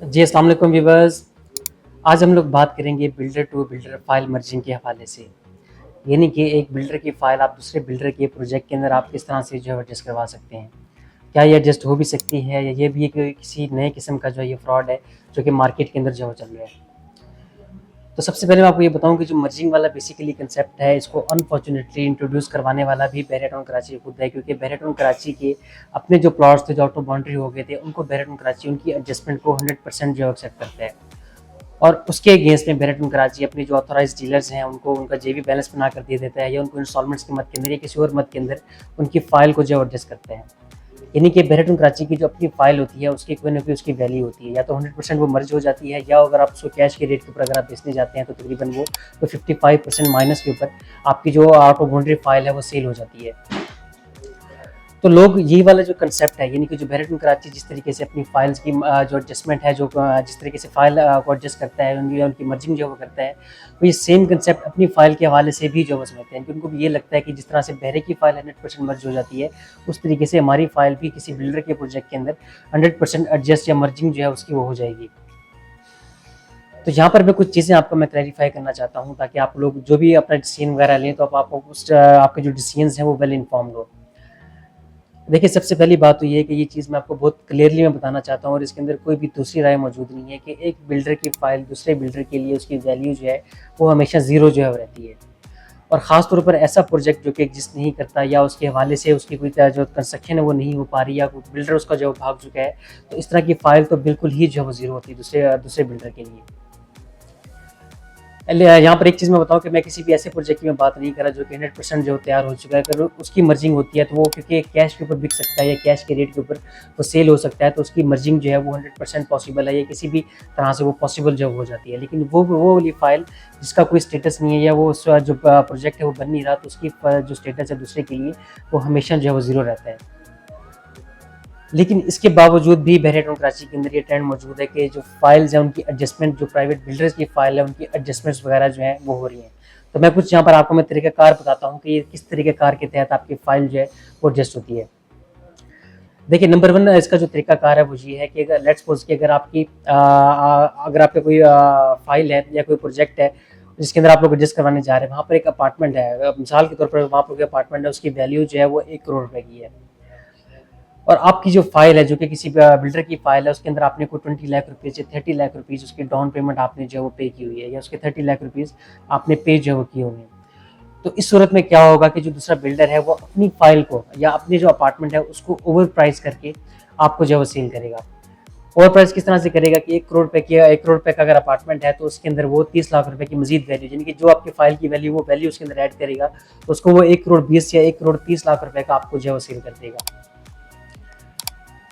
जी, अस्सलाम वालेकुम व्यूअर्स। आज हम लोग बात करेंगे builder to builder file merging के हवाले से। यानी कि एक बिल्डर की फाइल आप दूसरे बिल्डर के प्रोजेक्ट के अंदर आप किस तरह से जो है एडजस्ट करवा सकते हैं। क्या ये एडजस्ट हो भी सकती है या ये भी एक किसी नए किस्म का जो है ये फ्रॉड है जो कि मार्केट के अंदर जो है चल रहा है। तो सबसे पहले मैं आपको ये बताऊँ कि जो मर्जिंग वाला बेसिकली कंसेप्ट है, इसको अनफॉर्चुनेटली इंट्रोड्यूस करवाने वाला भी बैरियटॉन कराची खुद है, क्योंकि बैरियटॉन कराची के अपने जो प्लॉट्स थे जो आउट ऑफ बाउंड्री हो गए थे, उनको बैरियटॉन कराची उनकी एडजस्टमेंट को 100% जो एक्सेप्ट करता है। और उसके अगेंस्ट में बैरियटॉन कराची अपने जो ऑथोराइज्ड डीलर्स हैं उनको उनका जेबी बैलेंस बना कर दे देता है, या उनको इंस्टॉलमेंट्स की मद के अंदर या किसी और मद के अंदर उनकी फाइल को जो एडजस्ट करते हैं। यानी कि बैरियटॉन कराची की जो अपनी फाइल होती है उसकी कोई ना कोई उसकी वैल्यू होती है, या तो 100% वो मर्ज हो जाती है, या अगर आप उसको कैश के रेट के ऊपर अगर आप बेचने जाते हैं तो तकरीबन वो तो 55% माइनस के ऊपर आपकी जो आउट ऑफ बाउंड्री फाइल है वो सेल हो जाती है। तो लोग यही वाला जो कंसेप्ट है, यानी कि जो बैरियटॉन कराची जिस तरीके से अपनी फाइल्स की जो एडजस्टमेंट है, जो जिस तरीके से फाइल को एडजस्ट करता है, उनकी मर्जिंग जो वो करता है, वो ये सेम कंसेप्ट अपनी फाइल के हवाले से भी जो वो समझते हैं, क्योंकि उनको भी ये लगता है कि जिस तरह से बहरे की फाइल 100% मर्ज हो जाती है, उस तरीके से हमारी फाइल भी किसी बिल्डर के प्रोजेक्ट के अंदर 100% एडजस्ट या मर्जिंग जो है उसकी वो हो जाएगी। तो यहाँ पर मैं कुछ चीज़ें आपको मैं क्लैरिफाई करना चाहता हूँ, ताकि आप लोग जो भी अपना डिसीजन वगैरह लें तो आपको उस आपके जो डिसीजन हैं वो वेल इन्फॉर्म्ड हो। देखिए, सबसे पहली बात तो ये है कि ये चीज़ मैं आपको बहुत क्लियरली मैं बताना चाहता हूँ, और इसके अंदर कोई भी दूसरी राय मौजूद नहीं है कि एक बिल्डर की फाइल दूसरे बिल्डर के लिए उसकी वैल्यू जो है वो हमेशा ज़ीरो जो है वो रहती है। और ख़ास तौर पर ऐसा प्रोजेक्ट जो कि एग्जिस्ट नहीं करता, या उसके हवाले से उसकी कोई जो कंस्ट्रक्शन है वो नहीं हो पा रही, या कोई बिल्डर उसका जो भाग चुका है, तो इस तरह की फाइल तो बिल्कुल ही जो है वो ज़ीरो होती है दूसरे दूसरे बिल्डर के लिए। यहाँ पर एक चीज़ मैं बताऊँ कि मैं किसी भी ऐसे प्रोजेक्ट की मैं बात नहीं कर रहा जो कि 100% जो तैयार हो चुका है। अगर उसकी मर्जिंग होती है तो वो क्योंकि कैश के ऊपर बिक सकता है या कैश के रेट के ऊपर वो सेल हो सकता है, तो उसकी मर्जिंग जो है वो 100% पॉसिबल है, या किसी भी तरह से वो पॉसिबल जो हो जाती है। लेकिन वो वाली फाइल जिसका कोई स्टेटस नहीं है, या वो जो प्रोजेक्ट है वो बन नहीं रहा, तो उसकी जो स्टेटस है दूसरे के लिए वो हमेशा जो है वो ज़ीरो रहता है। लेकिन इसके बावजूद भी बैरियटॉन कराची के अंदर ये ट्रेंड मौजूद है कि जो फाइल्स हैं उनकी एडजस्टमेंट, जो प्राइवेट बिल्डर्स की फाइल है उनकी एडजस्टमेंट्स वगैरह जो है वो हो रही हैं। तो मैं कुछ यहाँ पर आपको मैं तरीक़ाकार बताता हूँ कि ये किस तरीक़ेकार के तहत आपकी फाइल जो है वो एडजस्ट होती है। देखिए, नंबर 1 इसका जो तरीक़ाकार है वो ये है कि अगर लेट्स सपोज़ कि अगर अगर आपका कोई फाइल है या कोई प्रोजेक्ट है जिसके अंदर आप लोग एडजस्ट करवाने जा रहे हैं, वहाँ पर एक अपार्टमेंट है, मिसाल के तौर पर वहाँ पर अपार्टमेंट है, उसकी वैल्यू जो है वो 1 करोड़ रुपए की है। और आपकी जो फाइल है जो कि किसी बिल्डर की फाइल है, उसके अंदर आपने कोई 20 लाख रुपीज़ या 30 लाख रुपीज़ उसकी डाउन पेमेंट आपने जो है वो पे की हुई है, या उसके 30 लाख रुपीज़ आपने पे जो है वो किए हुए हैं। तो इस सूरत में क्या होगा कि जो दूसरा बिल्डर है वो अपनी फाइल को या अपने जो अपार्टमेंट है उसको ओवर प्राइस करके आपको जो है वो सेल करेगा। ओवर प्राइस किस तरह से करेगा कि 1 करोड़ रुपए का अगर अपार्टमेंट है तो उसके अंदर वो 30 लाख रुपए की मजीद वैल्यू, यानी कि जो आपकी फाइल की वैल्यू वो वैल्यू उसके अंदर ऐड करेगा, तो उसको वो 1 करोड़ 20 या 1 करोड़ 30 लाख रुपए का आपको जो है वो सेल कर देगा।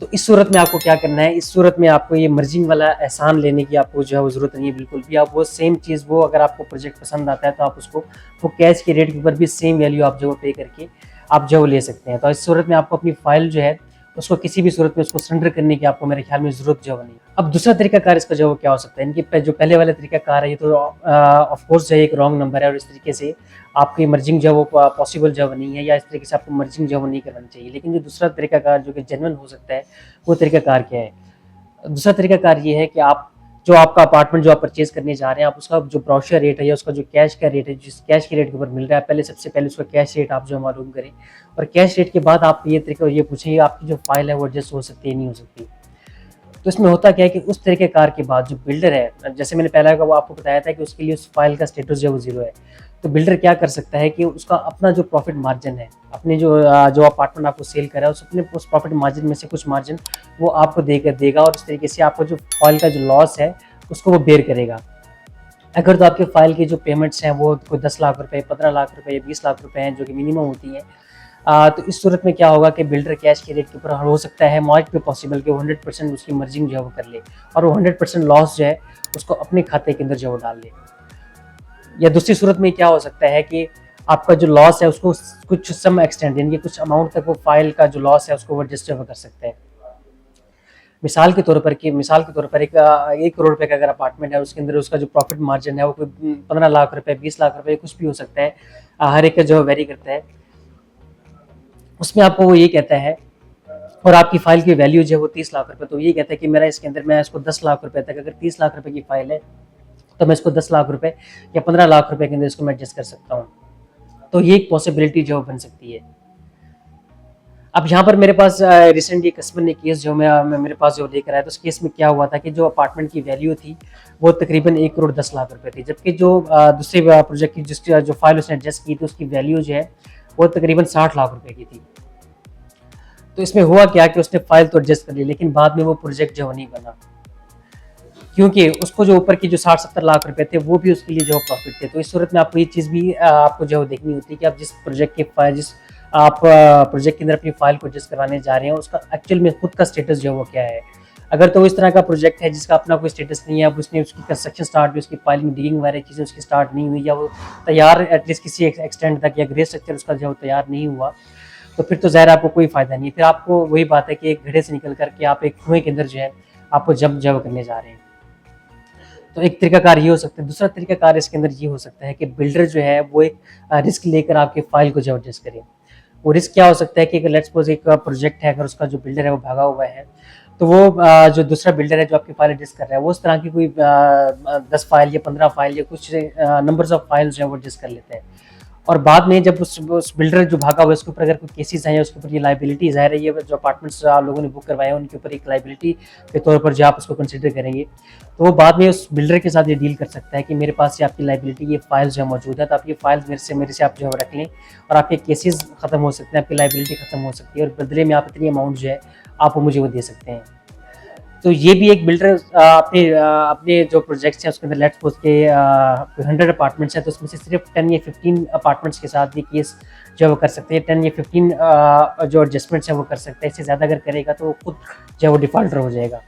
तो इस सूरत में आपको क्या करना है, इस सूरत में आपको ये मर्जिंग वाला एहसान लेने की आपको जो है वो ज़रूरत नहीं है बिल्कुल भी। आप वो सेम चीज़, वो अगर आपको प्रोजेक्ट पसंद आता है तो आप उसको वो कैश के रेट के ऊपर भी सेम वैल्यू आप जो है पे करके आप जो है वो ले सकते हैं। तो इस सूरत में आपको अपनी फाइल जो है उसको किसी भी सूरत में उसको सरेंडर करने की आपको मेरे ख्याल में ज़रूरत जो है नहीं। अब दूसरा तरीकाकार इसका जो है वो क्या हो सकता है, इनकी जो पहले वाला तरीकाकार है ये तो ऑफ कोर्स जो है एक रॉन्ग नंबर है, और इस तरीके से आपकी मर्जिंग जो है वो पॉसिबल जो है नहीं है, या इस तरीके से आपको मर्जिंग जो है वो नहीं करनी चाहिए। लेकिन जो दूसरा तरीकाकार जो कि जेन्युइन हो सकता है वो तरीकाकार क्या है? दूसरा तरीकाकार ये है कि आप जो आपका अपार्टमेंट जो आप परचेज करने जा रहे हैं, आप उसका जो ब्रोशर रेट है या उसका जो कैश का रेट है, जिस कैश के रेट के ऊपर मिल रहा है, पहले सबसे पहले उसका कैश रेट आप जो मालूम करें, और कैश रेट के बाद आप ये तरीका ये पूछें आपकी जो फाइल है वो एडजस्ट हो सकती है नहीं हो सकती। तो इसमें होता क्या है कि उस तरीक़ेकार के बाद जो बिल्डर है, जैसे मैंने पहले वो आपको बताया था कि उसके लिए उस फाइल का स्टेटस जो है वो ज़ीरो है, तो बिल्डर क्या कर सकता है कि उसका अपना जो प्रॉफिट मार्जिन है, अपने जो अपार्टमेंट आपको सेल करा है उस प्रॉफिट मार्जिन में से कुछ मार्जिन वो आपको देगा, और इस तरीके से आपको जो फाइल का जो लॉस है उसको वो बेयर करेगा। अगर तो आपके फाइल की जो पेमेंट्स हैं वो कोई 10 लाख रुपए, 15 लाख रुपए या 20 लाख रुपए हैं जो कि मिनिमम होती हैं, तो इस सूरत में क्या होगा कि बिल्डर कैश के रेट के ऊपर हो सकता है मार्च पे पॉसिबल कि वो 100% उसकी मर्जिंग जो है वो कर ले, और वो 100% लॉस जो है उसको अपने खाते के अंदर जो है वो डाल ले। या दूसरी सूरत में क्या हो सकता है कि आपका जो लॉस है उसको कुछ सम एक्सटेंड, यानी कि कुछ अमाउंट तक वो फाइल का जो लॉस है उसको वो एडजस्ट कर सकता है। मिसाल के तौर पर एक 1 करोड़ रुपए का अगर अपार्टमेंट है, उसके अंदर उसका जो प्रॉफिट मार्जिन है वो कोई 15 लाख रुपए, 20 लाख रुपए, कुछ भी हो सकता है, हर एक का जो वेरी करता है। उसमें आपको वो ये कहता है और आपकी फाइल की वैल्यू जो है वो 30 लाख रुपए, तो ये कहता है कि मेरा इसके अंदर मैं इसको 10 लाख रुपए तक, अगर 30 लाख रुपए की फाइल है तो मैं इसको 10 लाख रुपए या 15 लाख रुपए के अंदर इसको मैं एडजस्ट कर सकता हूँ। तो ये एक पॉसिबिलिटी जो बन सकती है। अब यहाँ पर मेरे पास रिसेंटली कस्टमर ने केस जो मैं मेरे पास जो लेकर आया, तो उस केस में क्या हुआ था कि जो अपार्टमेंट की वैल्यू थी वो तकरीबन 1 करोड़ 10 लाख रुपए थी, जबकि जो दूसरे प्रोजेक्ट की जिसकी जो फाइल उसने एडजस्ट की थी उसकी वैल्यू जो है वो तकरीबन 60 लाख रुपए की थी। तो इसमें हुआ क्या कि उसने फाइल तो एडजस्ट कर ली, लेकिन बाद में वो प्रोजेक्ट जो नहीं बना, क्योंकि उसको जो ऊपर की जो 60-70 लाख रुपए थे वो भी उसके लिए जो प्रॉफिट थे। तो इस सूरत में आपको ये चीज़ भी आपको जो देखनी होती है कि आप जिस प्रोजेक्ट के फाइल जिस आप प्रोजेक्ट के अंदर अपनी फाइल को एडजस्ट करवाने जा रहे हैं उसका एक्चुअल में खुद का स्टेटस जो है वो क्या है। अगर तो इस तरह का प्रोजेक्ट है जिसका अपना कोई स्टेटस नहीं है, अब उसने उसकी कंस्ट्रक्शन स्टार्ट हुई, उसकी फाइल में डिगिंग वगैरह चीज़ें उसकी स्टार्ट नहीं हुई, या वो तैयार एटलीस्ट किसी एक्सटेंड तक, या ग्रे स्ट्रक्चर उसका जो तैयार नहीं हुआ, तो फिर तो ज़ाहिर आपको कोई फ़ायदा नहीं है। फिर आपको वही बात है कि एक घड़े से निकल करके आप एक कुएं के अंदर जो है आपको जब करने जा रहे हैं। तो एक तरीकाकार ये हो सकता है। दूसरा तरीकाकार इसके अंदर ये हो सकता है कि बिल्डर जो है वो एक रिस्क लेकर आपके फाइल को जो एडजस्ट करे। वो रिस्क क्या हो सकता है कि अगर लेट्स सपोज एक प्रोजेक्ट है, अगर उसका जो बिल्डर है वो भागा हुआ है, तो वो जो दूसरा बिल्डर है जो आपकी फाइल एडजस्ट कर रहा है वो उस तरह की कोई 10 फाइल या 15 फाइल या कुछ नंबर्स ऑफ फाइल्स जो है वो एडजस्ट कर लेते हैं। और बाद में जब उस बिल्डर जो भागा हुआ है उसके ऊपर अगर कोई केसेस हैं या उसके ऊपर ये लाइबिलिटी ज़ाहिर है, ये जो अपार्टमेंट्स लोगों ने बुक करवाए हैं उनके ऊपर एक लाइबिलिटी के तौर पर जो आप उसको कंसिडर करेंगे, तो वो बाद में उस बिल्डर के साथ ये डील कर सकता है कि मेरे पास ये आपकी लाइबिलिटी ये फाइल्स जो मौजूद है, तो आप ये फाइल्स मेरे से आप जो है रख लें, और आपके केसेस खत्म हो सकते हैं, आपकी लाइबिलिटी खत्म हो सकती है, और बदले में आप इतनी अमाउंट जो है आप मुझे वो दे सकते हैं। तो ये भी एक बिल्डर अपने जो प्रोजेक्ट्स हैं उसके अंदर लेट्स सपोज के 100 अपार्टमेंट्स हैं, तो उसमें से सिर्फ 10 या 15 अपार्टमेंट्स के साथ ये केस जो है वो कर सकते हैं। 10 या 15 जो एडजस्टमेंट्स हैं वो कर सकते हैं। इससे ज़्यादा अगर करेगा तो वो खुद जो है वो डिफॉल्टर हो जाएगा।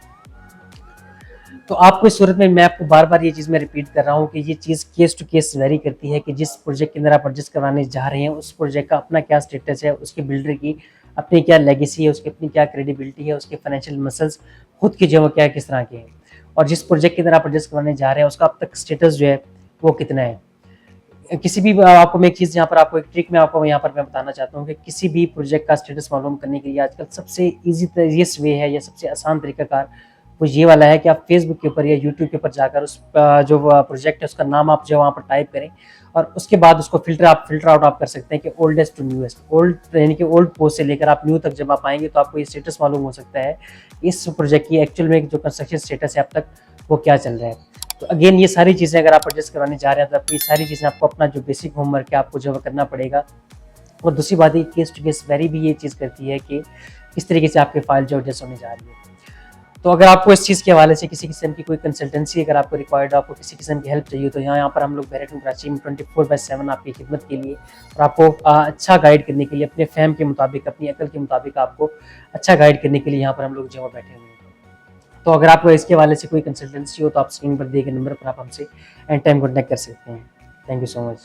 तो आपको इस सूरत में मैं आपको बार बार ये चीज़ मैं रिपीट कर रहा हूँ कि ये चीज़ केस टू केस वेरी करती है कि जिस प्रोजेक्ट के अंदर आप एडजस्ट करवाने जा रहे हैं उस प्रोजेक्ट का अपना क्या स्टेटस है, उसके बिल्डर की अपनी क्या लेगेसी है, उसकी अपनी क्या क्रेडिबिलिटी है, उसके फाइनेंशियल मसल्स खुद के जो क्या किस तरह के हैं, और जिस प्रोजेक्ट के अंदर आप एडजस्ट करवाने जा रहे हैं उसका अब तक स्टेटस जो है वो कितना है। किसी भी आपको मैं एक चीज़ यहाँ पर आपको एक ट्रिक में आपको यहाँ पर मैं बताना चाहता हूँ कि किसी भी प्रोजेक्ट का स्टेटस मालूम करने के लिए आजकल सबसे ईजीएस्ट वे है या सबसे आसान तरीकाकार वो ये वाला है कि आप फेसबुक के ऊपर या यूट्यूब के ऊपर जाकर उस जो प्रोजेक्ट है उसका नाम आप जो वहाँ पर टाइप करें, और उसके बाद उसको फिल्टर आउट आप कर सकते हैं कि ओल्डेस्ट टू न्यूएस्ट, ओल्ड यानी कि ओल्ड पोस्ट से लेकर आप न्यू तक जब आप आएंगे तो आपको ये स्टेटस मालूम हो सकता है इस प्रोजेक्ट की एक्चुअल में जो कंस्ट्रक्शन स्टेटस है अब तक वो क्या चल रहा है। तो अगेन ये सारी चीज़ें अगर आप एडजस्ट करवाने जा रहे हैं तो आपको ये सारी चीज़ें आपको अपना जो बेसिक होमवर्क है आपको जो करना पड़ेगा। और दूसरी बात है केस टू केस वेरी भी ये चीज़ करती है कि किस तरीके से आपकी फाइल जो एडजस्ट होने जा रही है। तो अगर आपको इस चीज़ के हवाले से किसी किस्म की कोई कंसल्टेंसी अगर आपको रिक्वायर्ड हो, आपको किसी किस्म की हेल्प चाहिए, तो यहाँ पर हम लोग बैरिक कराची में 24/7 आपकी खिदमत के लिए और आपको अच्छा गाइड करने के लिए अपने फहम के मुताबिक अपनी अकल के मुताबिक आपको अच्छा गाइड करने के लिए यहाँ पर हम लोग जो बैठे हुए हैं। तो अगर आपको इसके हवाले से कोई कंसल्टेंसी हो तो आप स्क्रीन पर दिए गए नंबर पर आप हमसे एनी टाइम कॉन्टैक्ट कर सकते हैं। Thank you so much.